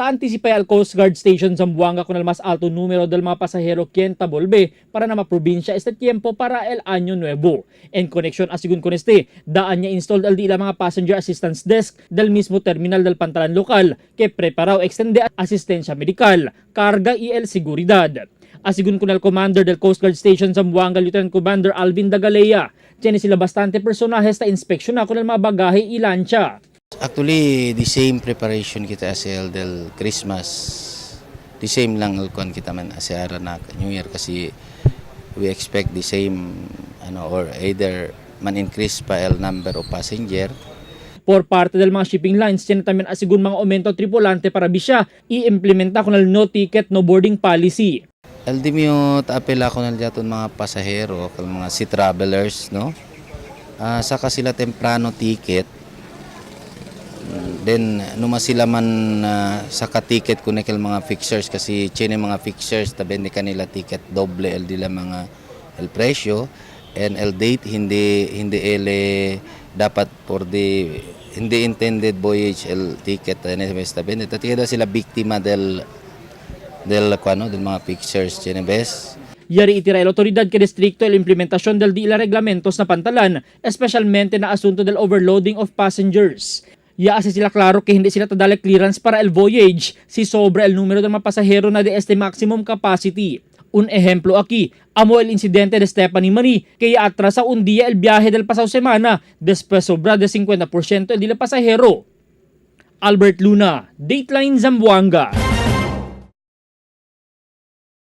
ta-anticipay al Coast Guard Station Zamboanga con el mas alto número del mga pasahero quien tabolbe para na maprobinsya este tiempo para el Año Nuevo. En conexión asigun con este, daan niya installed al dila mga passenger assistance desk del mismo terminal del Pantalan lokal que preparao extende asistencia medikal, carga y el seguridad. Asigun con el commander del Coast Guard Station Zamboanga, Lieutenant Commander Alvin Dagalea, tiene sila bastante personajes na inspeksyon na con el mga bagahe y lancha. Actually, the same preparation kita as del Christmas. The same lang alkuan kita man as na New Year kasi we expect the same or either man increase pa el number of passenger. Por parte del mga shipping lines, tiene también asigun mga aumento tripulante para bisya i-implementa con el no ticket no boarding policy. El dimyo taapela ko na jaton mga pasahero, mga sea travelers, no? Saka sila temprano ticket. Then numa sila man sa ka-ticket kuno kel mga fixtures kasi chine mga fixtures tabi ni kanila ticket doble el dila mga el presyo and el date hindi ele dapat for the hindi intended voyage el ticket tabi tabi sila biktima del mga fixtures chine bes. Yari itira el otoridad que distrito el implementación del dila reglamentos na pantalan, especialmente na asunto del overloading of passengers. Yaase sila klaro que hindi sila tadale clearance para el voyage si sobra el número de mga pasahero na de este maximum capacity. Un ejemplo aquí, amo el incidente de Stephanie Marie que ya atrasa un día el viaje del pasado semana después sobra de 50% el dila pasahero. Albert Luna, Dateline Zamboanga.